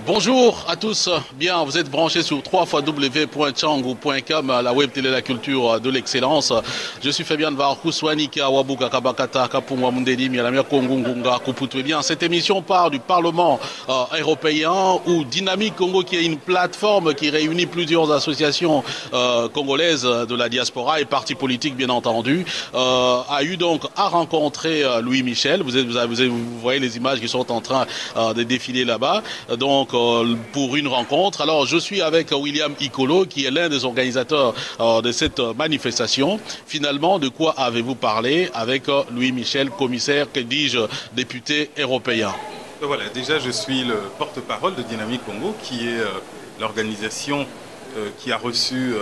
Bonjour à tous, bien vous êtes branchés sur www.tchangou.com, la web télé la culture de l'excellence. Je suis Fabien Varkouswanika Wabuka Kabakata Kapungwa Mundeli Mialamia Kongungunga Kuputu. Bien, cette émission part du Parlement européen où Dynamique Congo, qui est une plateforme qui réunit plusieurs associations congolaises de la diaspora et partis politiques bien entendu, a eu donc à rencontrer Louis Michel. Vous voyez les images qui sont en train de défiler là-bas. Donc pour une rencontre. Alors je suis avec William Ikolo qui est l'un des organisateurs de cette manifestation. Finalement, de quoi avez-vous parlé avec Louis Michel, commissaire, que dis-je, député européen? Voilà, déjà je suis le porte-parole de Dynamique Congo qui est l'organisation qui a reçu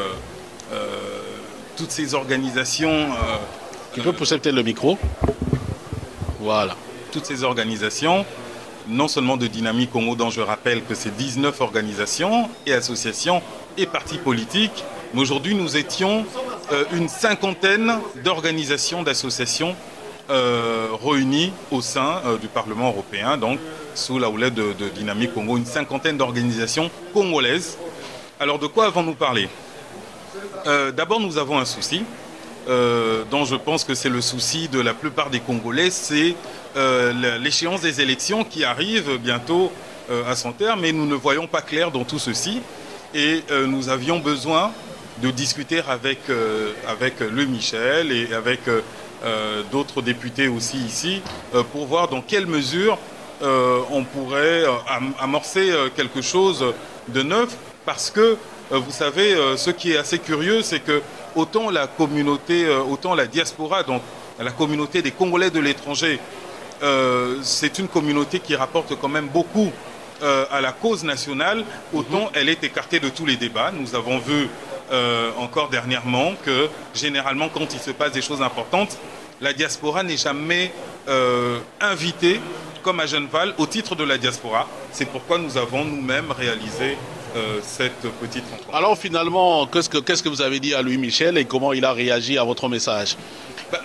toutes ces organisations. Tu peux pousser peut-être le micro? Voilà. Toutes ces organisations, non seulement de Dynamique Congo, dont je rappelle que c'est 19 organisations et associations et partis politiques, mais aujourd'hui nous étions une cinquantaine d'organisations, d'associations réunies au sein du Parlement européen, donc sous la houlette de Dynamique Congo, une cinquantaine d'organisations congolaises. Alors de quoi avons-nous parlé? D'abord nous avons un souci, dont je pense que c'est le souci de la plupart des Congolais, c'est l'échéance des élections qui arrive bientôt à son terme, et nous ne voyons pas clair dans tout ceci. Et nous avions besoin de discuter avec Louis Michel et avec d'autres députés aussi ici pour voir dans quelle mesure on pourrait amorcer quelque chose de neuf, parce que vous savez, ce qui est assez curieux, c'est que autant la communauté, autant la diaspora, donc la communauté des Congolais de l'étranger, c'est une communauté qui rapporte quand même beaucoup à la cause nationale, autant elle est écartée de tous les débats. Nous avons vu encore dernièrement que généralement quand il se passe des choses importantes, la diaspora n'est jamais invitée comme à Genneval au titre de la diaspora. C'est pourquoi nous avons nous-mêmes réalisé cette petite rencontre. Alors finalement, qu'est-ce que vous avez dit à Louis Michel et comment il a réagi à votre message?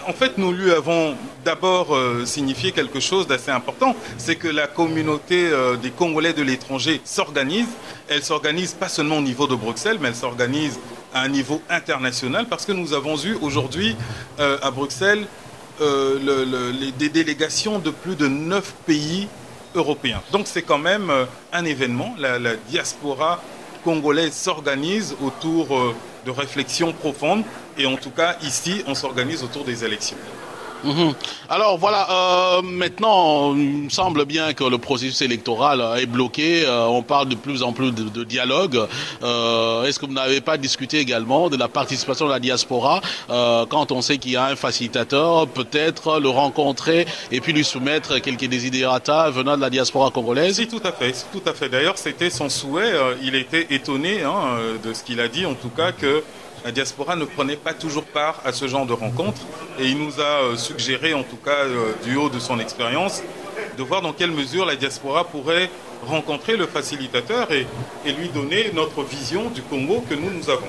En fait, nous lui avons d'abord signifié quelque chose d'assez important, c'est que la communauté des Congolais de l'étranger s'organise. Elle s'organise pas seulement au niveau de Bruxelles, mais elle s'organise à un niveau international, parce que nous avons eu aujourd'hui à Bruxelles des délégations de plus de 9 pays européens. Donc c'est quand même un événement. La diaspora congolaise s'organise autour de réflexions profondes, et en tout cas ici on s'organise autour des élections. Alors voilà, maintenant il me semble bien que le processus électoral est bloqué, on parle de plus en plus de dialogue. Est-ce que vous n'avez pas discuté également de la participation de la diaspora quand on sait qu'il y a un facilitateur, peut-être le rencontrer et puis lui soumettre quelques desiderata venant de la diaspora congolaise? Si, tout à fait, tout à fait. D'ailleurs c'était son souhait, il était étonné de ce qu'il a dit, en tout cas que la diaspora ne prenait pas toujours part à ce genre de rencontres, et il nous a suggéré, en tout cas du haut de son expérience, de voir dans quelle mesure la diaspora pourrait rencontrer le facilitateur et lui donner notre vision du Congo que nous avons.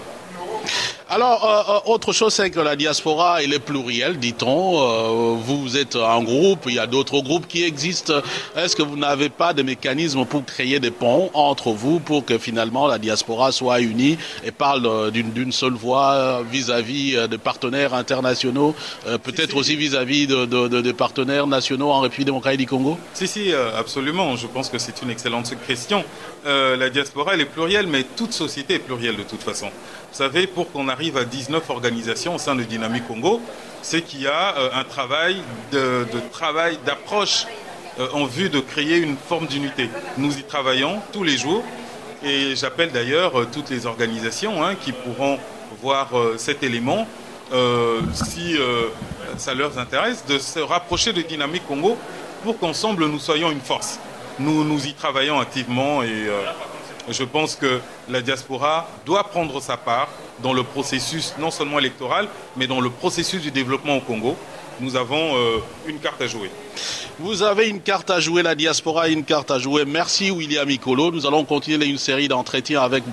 Alors, autre chose, c'est que la diaspora, elle est plurielle, dit-on. Vous êtes un groupe, il y a d'autres groupes qui existent. Est-ce que vous n'avez pas de mécanisme pour créer des ponts entre vous pour que finalement la diaspora soit unie et parle d'une seule voix vis-à-vis de partenaires internationaux, peut-être aussi vis-à-vis de partenaires nationaux en République démocratique du Congo? Si, absolument. Je pense que c'est une excellente question. La diaspora, elle est plurielle, mais toute société est plurielle de toute façon. Vous savez, pour qu'on arrive à 19 organisations au sein de Dynamique Congo, c'est qu'il y a un travail d'approche en vue de créer une forme d'unité. Nous y travaillons tous les jours, et j'appelle d'ailleurs toutes les organisations qui pourront voir cet élément, si ça leur intéresse, de se rapprocher de Dynamique Congo pour qu'ensemble nous soyons une force. Nous y travaillons activement, et je pense que la diaspora doit prendre sa part dans le processus non seulement électoral, mais dans le processus du développement au Congo. Nous avons une carte à jouer. Vous avez une carte à jouer, la diaspora a une carte à jouer. Merci William Ikolo. Nous allons continuer une série d'entretiens avec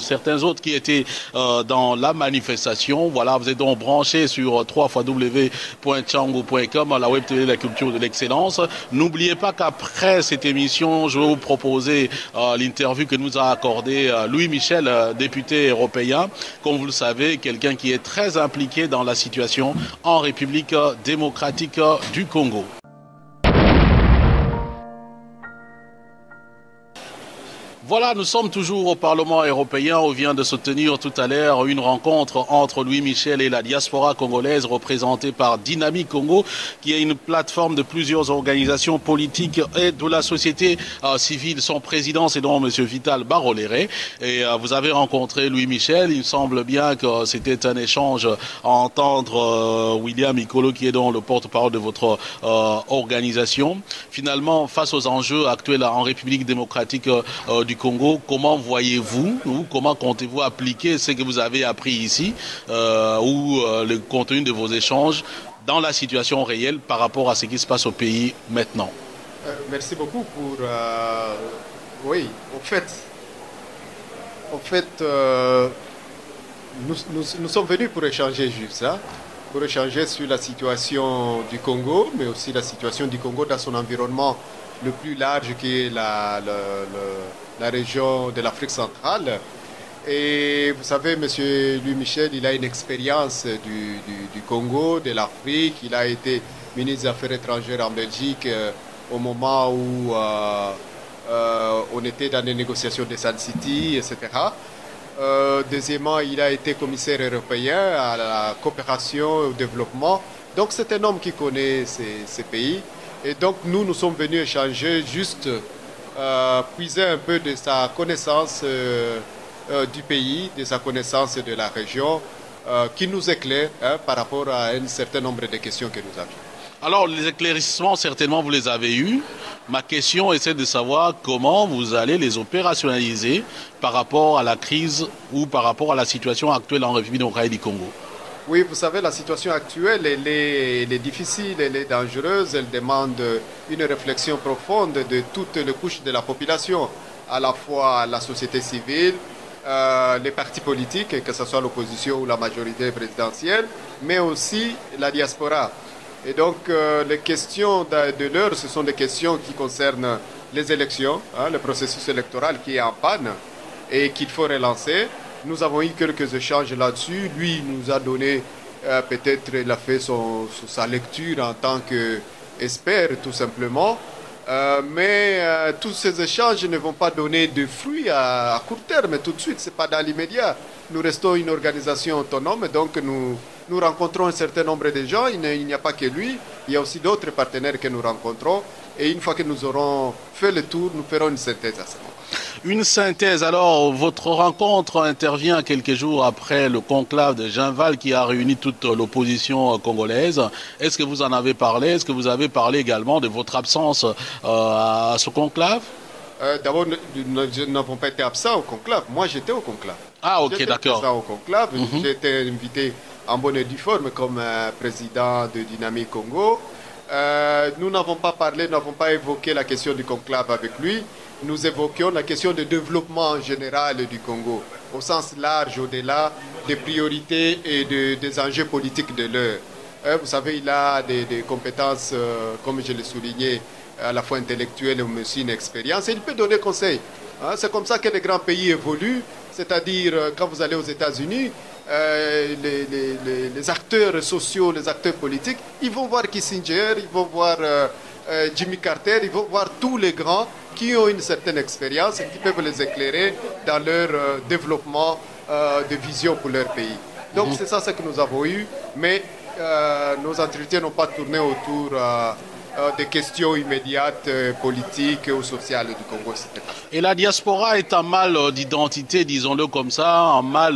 certains autres qui étaient dans la manifestation. Voilà, vous êtes donc branchés sur www.tchango.com, la web télé de la culture de l'excellence. N'oubliez pas qu'après cette émission, je vais vous proposer l'interview que nous a accordé Louis Michel, député européen. Comme vous le savez, quelqu'un qui est très impliqué dans la situation en République démocratique du Congo. Voilà, nous sommes toujours au Parlement européen où vient de se tenir tout à l'heure une rencontre entre Louis Michel et la diaspora congolaise représentée par Dynamique Congo, qui est une plateforme de plusieurs organisations politiques et de la société civile. Son président, c'est donc M. Vital Baroléré. Et vous avez rencontré Louis Michel. Il me semble bien que c'était un échange à entendre William Ikolo, qui est donc le porte-parole de votre organisation. Finalement, face aux enjeux actuels en République démocratique du Congo, comment voyez-vous ou comment comptez-vous appliquer ce que vous avez appris ici ou le contenu de vos échanges dans la situation réelle par rapport à ce qui se passe au pays maintenant? Merci beaucoup pour... oui, en fait nous sommes venus pour échanger juste ça, pour échanger sur la situation du Congo, mais aussi la situation du Congo dans son environnement le plus large qui est la région de l'Afrique centrale. Et vous savez, M. Louis Michel, il a une expérience du Congo, de l'Afrique. Il a été ministre des Affaires étrangères en Belgique au moment où on était dans les négociations de Sun City, etc. Deuxièmement, il a été commissaire européen à la coopération et au développement. Donc c'est un homme qui connaît ces pays. Et donc nous sommes venus échanger juste, puiser un peu de sa connaissance du pays, de sa connaissance de la région, qui nous éclaire par rapport à un certain nombre de questions que nous avions. Alors les éclaircissements, certainement vous les avez eus. Ma question est de savoir comment vous allez les opérationnaliser par rapport à la crise ou par rapport à la situation actuelle en République démocratique du Congo. Oui, vous savez, la situation actuelle, elle est difficile, elle est dangereuse, elle demande une réflexion profonde de toutes les couches de la population, à la fois la société civile, les partis politiques, que ce soit l'opposition ou la majorité présidentielle, mais aussi la diaspora. Et donc, les questions de l'heure, ce sont des questions qui concernent les élections, le processus électoral qui est en panne et qu'il faut relancer. Nous avons eu quelques échanges là-dessus. Lui, il nous a donné, peut-être, il a fait sa lecture en tant qu'expert, tout simplement. Mais tous ces échanges ne vont pas donner de fruits à court terme, tout de suite. Ce n'est pas dans l'immédiat. Nous restons une organisation autonome, donc nous rencontrons un certain nombre de gens. Il n'y a pas que lui, il y a aussi d'autres partenaires que nous rencontrons. Et une fois que nous aurons fait le tour, nous ferons une synthèse à ce moment. Une synthèse, alors votre rencontre intervient quelques jours après le conclave de Genval qui a réuni toute l'opposition congolaise. Est-ce que vous en avez parlé? Est-ce que vous avez parlé également de votre absence à ce conclave? D'abord, nous n'avons pas été absents au conclave. Moi, j'étais au conclave. Ah, ok, d'accord. J'étais au conclave. J'ai été invité en bonne et due forme comme président de Dynamique Congo. Nous n'avons pas parlé, nous n'avons pas évoqué la question du conclave avec lui. Nous évoquions la question du développement général du Congo, au sens large, au-delà des priorités et des enjeux politiques de l'heure. Vous savez, il a des compétences, comme je l'ai souligné, à la fois intellectuelles mais aussi une expérience, et il peut donner conseil. C'est comme ça que les grands pays évoluent, c'est-à-dire quand vous allez aux États-Unis, les acteurs sociaux, les acteurs politiques, ils vont voir Kissinger, ils vont voir Jimmy Carter, ils vont voir tous les grands qui ont une certaine expérience et qui peuvent les éclairer dans leur développement de vision pour leur pays. Donc c'est ça ce que nous avons eu, mais nos entretiens n'ont pas tourné autour des questions immédiates, politiques ou sociales du Congo, etc. Et la diaspora est un mal d'identité, disons-le comme ça, un mal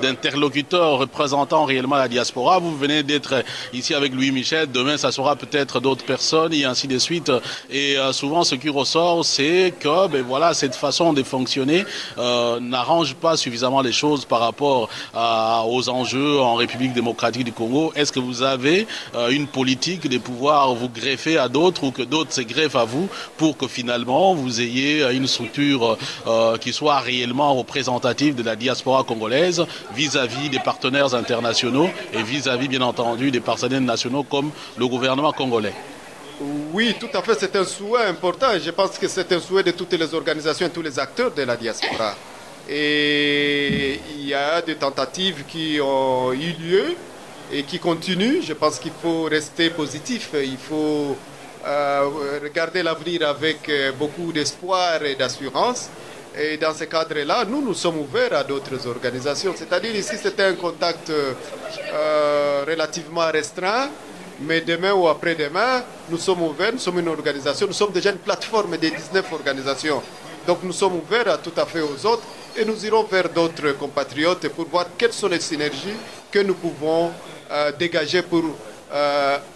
d'interlocuteur représentant réellement la diaspora. Vous venez d'être ici avec Louis Michel, demain ça sera peut-être d'autres personnes et ainsi de suite. Et souvent ce qui ressort, c'est que ben voilà, cette façon de fonctionner n'arrange pas suffisamment les choses par rapport aux enjeux en République démocratique du Congo. Est-ce que vous avez une politique de pouvoir vous greffer à d'autres ou que d'autres se greffent à vous pour que finalement vous ayez une structure qui soit réellement représentative de la diaspora congolaise vis-à-vis des partenaires internationaux et vis-à-vis bien entendu des partenaires nationaux comme le gouvernement congolais? Oui, tout à fait, c'est un souhait important. Je pense que c'est un souhait de toutes les organisations et tous les acteurs de la diaspora. Et il y a des tentatives qui ont eu lieu et qui continuent. Je pense qu'il faut rester positif. Il faut regarder l'avenir avec beaucoup d'espoir et d'assurance. Et dans ce cadre-là, nous sommes ouverts à d'autres organisations. C'est-à-dire ici, c'était un contact relativement restreint. Mais demain ou après-demain, nous sommes ouverts, nous sommes une organisation, nous sommes déjà une plateforme des 19 organisations. Donc nous sommes ouverts tout à fait aux autres et nous irons vers d'autres compatriotes pour voir quelles sont les synergies que nous pouvons dégager pour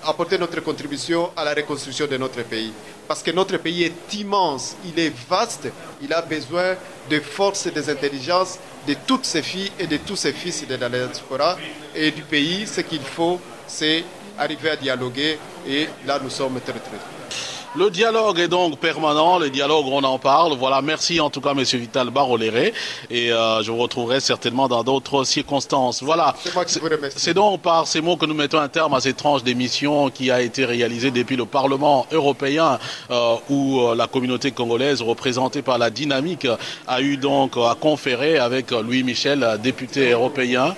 apporter notre contribution à la reconstruction de notre pays. Parce que notre pays est immense, il est vaste, il a besoin de force et des intelligences de toutes ses filles et de tous ses fils de la diaspora et du pays. Ce qu'il faut, c'est arriver à dialoguer et là nous sommes très très. Le dialogue est donc permanent, le dialogue on en parle. Voilà, merci en tout cas M. Vital Baroléré et je vous retrouverai certainement dans d'autres circonstances. Voilà, c'est donc par ces mots que nous mettons un terme à cette tranche d'émission qui a été réalisée depuis le Parlement européen où la communauté congolaise représentée par la Dynamique a eu donc à conférer avec Louis Michel, député européen.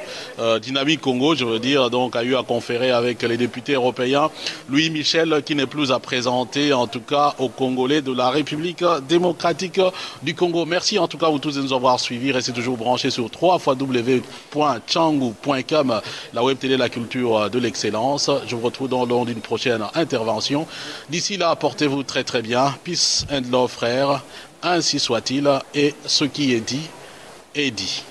Dynamique Congo, je veux dire, donc a eu à conférer avec les députés européens. Louis Michel qui n'est plus à présenter en tout cas aux Congolais de la République démocratique du Congo. Merci en tout cas vous tous de nous avoir suivis. Restez toujours branchés sur www.tchangu.com, la web télé, la culture de l'excellence. Je vous retrouve dans le long d'une prochaine intervention. D'ici là, portez-vous très très bien. Peace and love, frères. Ainsi soit-il. Et ce qui est dit, est dit.